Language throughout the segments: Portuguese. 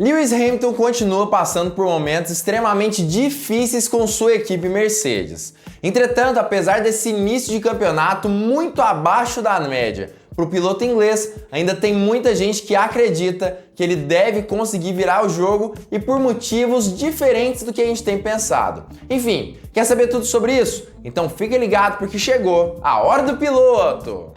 Lewis Hamilton continua passando por momentos extremamente difíceis com sua equipe Mercedes. Entretanto, apesar desse início de campeonato muito abaixo da média para o piloto inglês, ainda tem muita gente que acredita que ele deve conseguir virar o jogo e por motivos diferentes do que a gente tem pensado. Enfim, quer saber tudo sobre isso? Então fica ligado porque chegou a hora do piloto!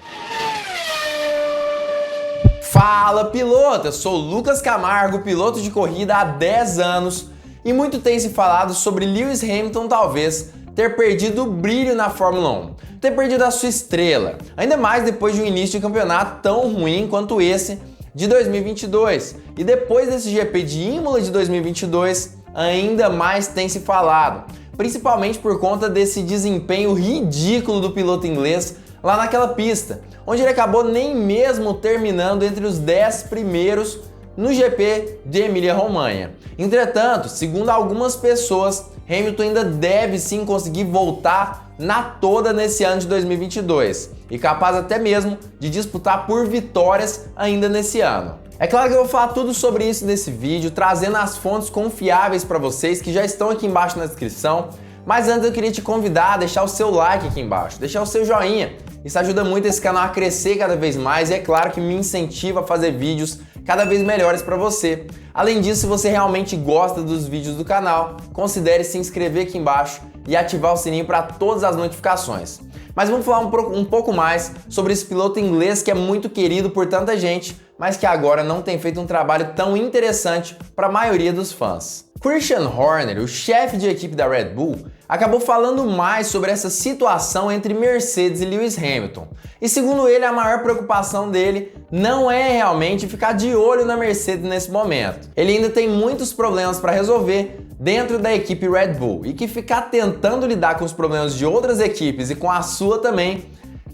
Fala piloto, eu sou o Lucas Camargo, piloto de corrida há 10 anos e muito tem se falado sobre Lewis Hamilton talvez ter perdido o brilho na Fórmula 1, ter perdido a sua estrela, ainda mais depois de um início de campeonato tão ruim quanto esse de 2022. E depois desse GP de Imola de 2022, ainda mais tem se falado, principalmente por conta desse desempenho ridículo do piloto inglês lá naquela pista, onde ele acabou nem mesmo terminando entre os 10 primeiros no GP de Emília-Romanha. Entretanto, segundo algumas pessoas, Hamilton ainda deve sim conseguir voltar na toda nesse ano de 2022 e capaz até mesmo de disputar por vitórias ainda nesse ano. É claro que eu vou falar tudo sobre isso nesse vídeo, trazendo as fontes confiáveis para vocês que já estão aqui embaixo na descrição, mas antes eu queria te convidar a deixar o seu like aqui embaixo, deixar o seu joinha. Isso ajuda muito esse canal a crescer cada vez mais e é claro que me incentiva a fazer vídeos cada vez melhores para você. Além disso, se você realmente gosta dos vídeos do canal, considere se inscrever aqui embaixo e ativar o sininho para todas as notificações. Mas vamos falar um pouco mais sobre esse piloto inglês que é muito querido por tanta gente, mas que agora não tem feito um trabalho tão interessante para a maioria dos fãs. Christian Horner, o chefe de equipe da Red Bull, acabou falando mais sobre essa situação entre Mercedes e Lewis Hamilton. E segundo ele, a maior preocupação dele não é realmente ficar de olho na Mercedes nesse momento. Ele ainda tem muitos problemas para resolver dentro da equipe Red Bull e que ficar tentando lidar com os problemas de outras equipes e com a sua também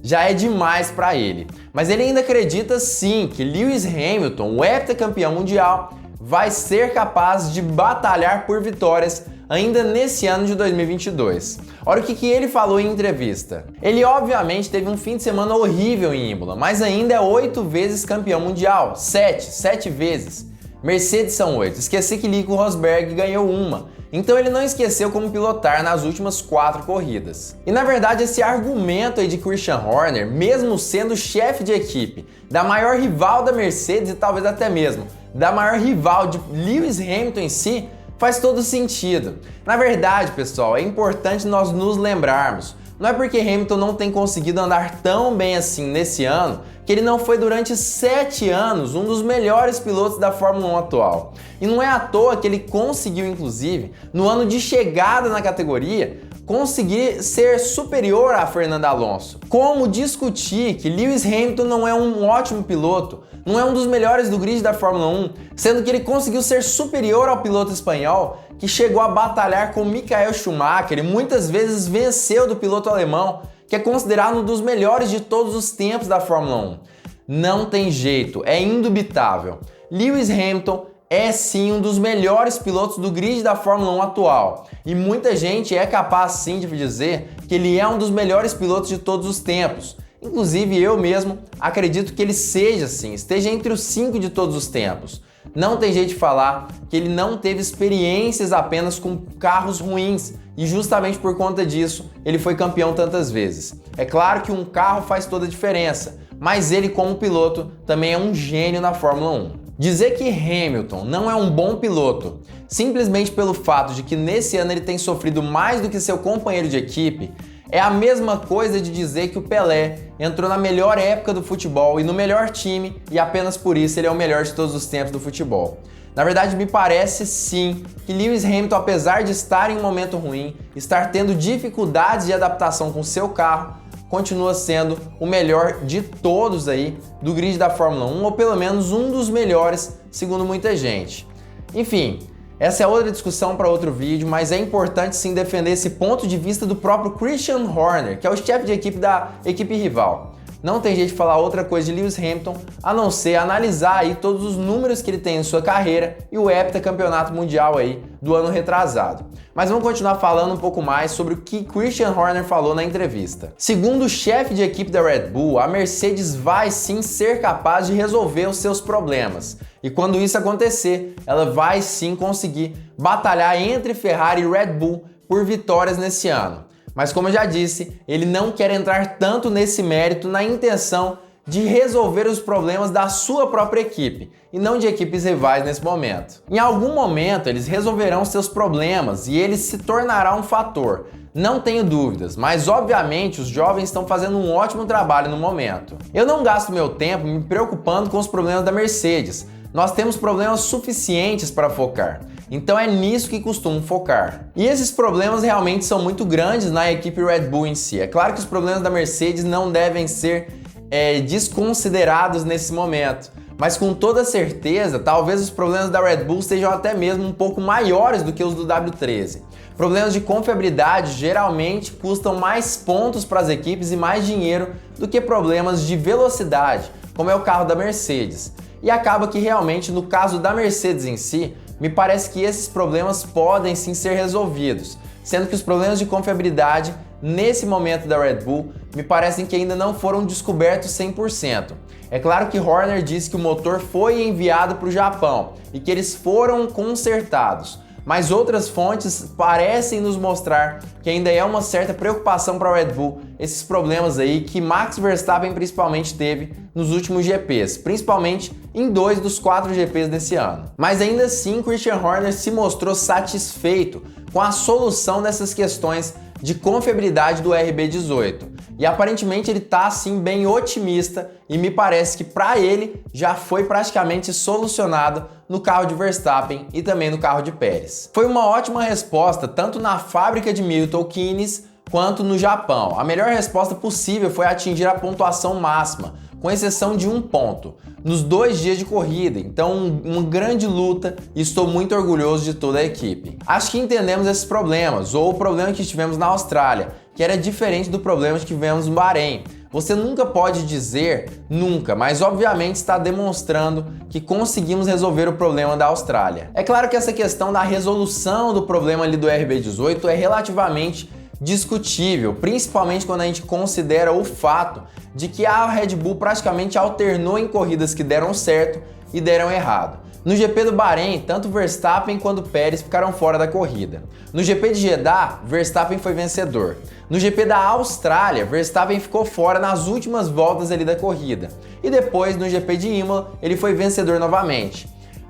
já é demais para ele. Mas ele ainda acredita sim que Lewis Hamilton, o heptacampeão mundial, vai ser capaz de batalhar por vitórias ainda nesse ano de 2022. Olha o que ele falou em entrevista. Ele obviamente teve um fim de semana horrível em Imola, mas ainda é 8 vezes campeão mundial. 7 vezes. Mercedes são 8. Esqueci que Nico Rosberg ganhou uma. Então ele não esqueceu como pilotar nas últimas 4 corridas. E na verdade esse argumento aí de Christian Horner, mesmo sendo chefe de equipe da maior rival da Mercedes e talvez até mesmo da maior rival de Lewis Hamilton em si, faz todo sentido. Na verdade, pessoal, é importante nós nos lembrarmos, não é porque Hamilton não tem conseguido andar tão bem assim nesse ano, que ele não foi durante 7 anos um dos melhores pilotos da Fórmula 1 atual. E não é à toa que ele conseguiu, inclusive, no ano de chegada na categoria, conseguir ser superior a Fernando Alonso. Como discutir que Lewis Hamilton não é um ótimo piloto, não é um dos melhores do grid da Fórmula 1, sendo que ele conseguiu ser superior ao piloto espanhol que chegou a batalhar com Michael Schumacher e muitas vezes venceu do piloto alemão, que é considerado um dos melhores de todos os tempos da Fórmula 1. Não tem jeito, é indubitável. Lewis Hamilton é sim um dos melhores pilotos do grid da Fórmula 1 atual. E muita gente é capaz sim de dizer que ele é um dos melhores pilotos de todos os tempos. Inclusive eu mesmo acredito que ele seja assim, esteja entre os 5 de todos os tempos. Não tem jeito de falar que ele não teve experiências apenas com carros ruins e justamente por conta disso ele foi campeão tantas vezes. É claro que um carro faz toda a diferença, mas ele como piloto também é um gênio na Fórmula 1. Dizer que Hamilton não é um bom piloto simplesmente pelo fato de que nesse ano ele tem sofrido mais do que seu companheiro de equipe é a mesma coisa de dizer que o Pelé entrou na melhor época do futebol e no melhor time e apenas por isso ele é o melhor de todos os tempos do futebol. Na verdade, me parece sim que Lewis Hamilton, apesar de estar em um momento ruim, estar tendo dificuldades de adaptação com seu carro, continua sendo o melhor de todos aí do grid da Fórmula 1, ou pelo menos um dos melhores, segundo muita gente. Enfim, essa é outra discussão para outro vídeo, mas é importante sim defender esse ponto de vista do próprio Christian Horner, que é o chefe de equipe da equipe rival. não tem jeito de falar outra coisa de Lewis Hamilton a não ser analisar aí todos os números que ele tem em sua carreira e o heptacampeonato mundial aí do ano retrasado. Mas vamos continuar falando um pouco mais sobre o que Christian Horner falou na entrevista. Segundo o chefe de equipe da Red Bull, a Mercedes vai sim ser capaz de resolver os seus problemas. E quando isso acontecer, ela vai sim conseguir batalhar entre Ferrari e Red Bull por vitórias nesse ano. Mas como eu já disse, ele não quer entrar tanto nesse mérito na intenção de resolver os problemas da sua própria equipe e não de equipes rivais nesse momento. Em algum momento eles resolverão seus problemas e ele se tornará um fator, não tenho dúvidas, mas obviamente os jovens estão fazendo um ótimo trabalho no momento. Eu não gasto meu tempo me preocupando com os problemas da Mercedes, nós temos problemas suficientes para focar. Então é nisso que costumo focar. E esses problemas realmente são muito grandes na equipe Red Bull em si. É claro que os problemas da Mercedes não devem ser desconsiderados nesse momento, mas com toda certeza, talvez os problemas da Red Bull sejam até mesmo um pouco maiores do que os do W13. Problemas de confiabilidade geralmente custam mais pontos para as equipes e mais dinheiro do que problemas de velocidade, como é o carro da Mercedes. E acaba que realmente no caso da Mercedes em si, me parece que esses problemas podem sim ser resolvidos, sendo que os problemas de confiabilidade nesse momento da Red Bull me parecem que ainda não foram descobertos 100%. É claro que Horner disse que o motor foi enviado para o Japão e que eles foram consertados, mas outras fontes parecem nos mostrar que ainda é uma certa preocupação para a Red Bull esses problemas aí que Max Verstappen principalmente teve nos últimos GPs, principalmente em 2 dos 4 GPs desse ano. Mas ainda assim, Christian Horner se mostrou satisfeito com a solução dessas questões de confiabilidade do RB18. E aparentemente ele tá assim bem otimista e me parece que para ele já foi praticamente solucionado no carro de Verstappen e também no carro de Pérez. Foi uma ótima resposta tanto na fábrica de Milton Keynes quanto no Japão. A melhor resposta possível foi atingir a pontuação máxima, com exceção de um ponto, nos 2 dias de corrida. Então, uma grande luta e estou muito orgulhoso de toda a equipe. Acho que entendemos esses problemas, ou o problema que tivemos na Austrália, que era diferente do problema que tivemos no Bahrein. Você nunca pode dizer nunca, mas obviamente está demonstrando que conseguimos resolver o problema da Austrália. É claro que essa questão da resolução do problema ali do RB18 é relativamente discutível, principalmente quando a gente considera o fato de que a Red Bull praticamente alternou em corridas que deram certo e deram errado. No GP do Bahrein, tanto Verstappen quanto Pérez ficaram fora da corrida. No GP de Jeddah, Verstappen foi vencedor. No GP da Austrália, Verstappen ficou fora nas últimas voltas ali da corrida. E depois, no GP de Imola, ele foi vencedor novamente.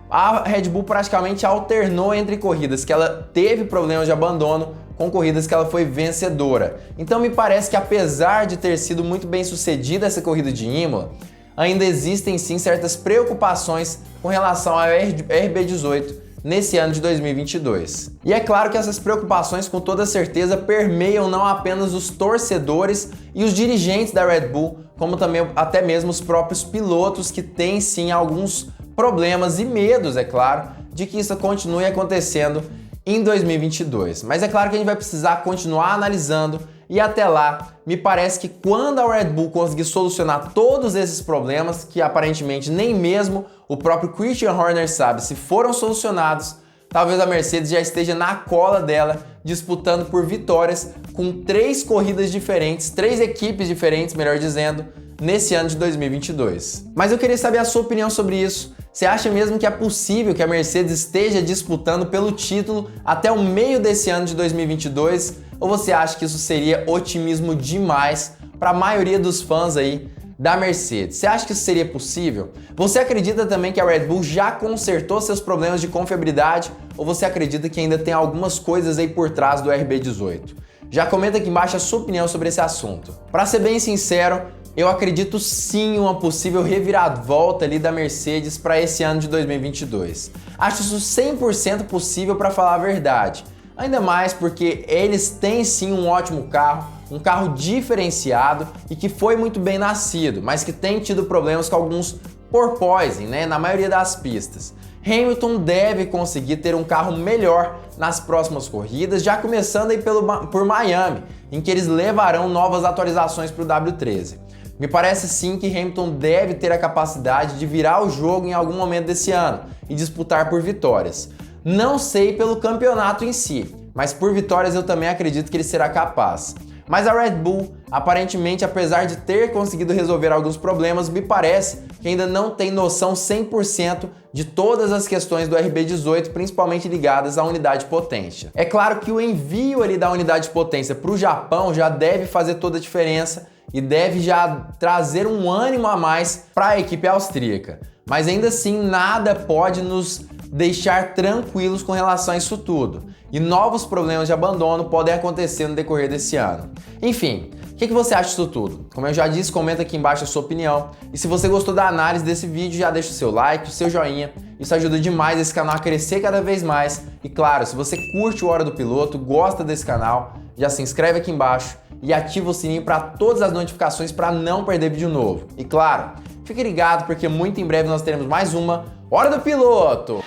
A Red Bull praticamente alternou entre corridas que ela teve problemas de abandono com corridas que ela foi vencedora. Então me parece que apesar de ter sido muito bem sucedida essa corrida de Imola, ainda existem sim certas preocupações com relação ao RB18 nesse ano de 2022. E é claro que essas preocupações com toda certeza permeiam não apenas os torcedores e os dirigentes da Red Bull, como também até mesmo os próprios pilotos que têm sim alguns problemas e medos, é claro, de que isso continue acontecendo em 2022. Mas é claro que a gente vai precisar continuar analisando e até lá, me parece que quando a Red Bull conseguir solucionar todos esses problemas, que aparentemente nem mesmo o próprio Christian Horner sabe se foram solucionados, talvez a Mercedes já esteja na cola dela, disputando por vitórias com 3 corridas diferentes, 3 equipes diferentes, melhor dizendo, nesse ano de 2022. Mas eu queria saber a sua opinião sobre isso. Você acha mesmo que é possível que a Mercedes esteja disputando pelo título até o meio desse ano de 2022? Ou você acha que isso seria otimismo demais para a maioria dos fãs aí da Mercedes? Você acha que isso seria possível? Você acredita também que a Red Bull já consertou seus problemas de confiabilidade? Ou você acredita que ainda tem algumas coisas aí por trás do RB18? Já comenta aqui embaixo a sua opinião sobre esse assunto. Para ser bem sincero, eu acredito sim em uma possível reviravolta ali da Mercedes para esse ano de 2022. Acho isso 100% possível para falar a verdade. Ainda mais porque eles têm sim um ótimo carro, um carro diferenciado e que foi muito bem nascido, mas que tem tido problemas com alguns porpoising, né, na maioria das pistas. Hamilton deve conseguir ter um carro melhor nas próximas corridas, já começando aí por Miami, em que eles levarão novas atualizações para o W13. Me parece sim que Hamilton deve ter a capacidade de virar o jogo em algum momento desse ano e disputar por vitórias. Não sei pelo campeonato em si, mas por vitórias eu também acredito que ele será capaz. Mas a Red Bull, aparentemente, apesar de ter conseguido resolver alguns problemas, me parece que ainda não tem noção 100% de todas as questões do RB18, principalmente ligadas à unidade de potência. É claro que o envio ali da unidade de potência para o Japão já deve fazer toda a diferença e deve já trazer um ânimo a mais para a equipe austríaca. Mas ainda assim, nada pode nos deixar tranquilos com relação a isso tudo. E novos problemas de abandono podem acontecer no decorrer desse ano. Enfim, o que você acha disso tudo? Como eu já disse, comenta aqui embaixo a sua opinião. E se você gostou da análise desse vídeo, já deixa o seu like, o seu joinha. Isso ajuda demais esse canal a crescer cada vez mais. E claro, se você curte o Hora do Piloto, gosta desse canal, já se inscreve aqui embaixo e ativa o sininho para todas as notificações para não perder vídeo novo. E claro, fique ligado porque muito em breve nós teremos mais uma Hora do Piloto!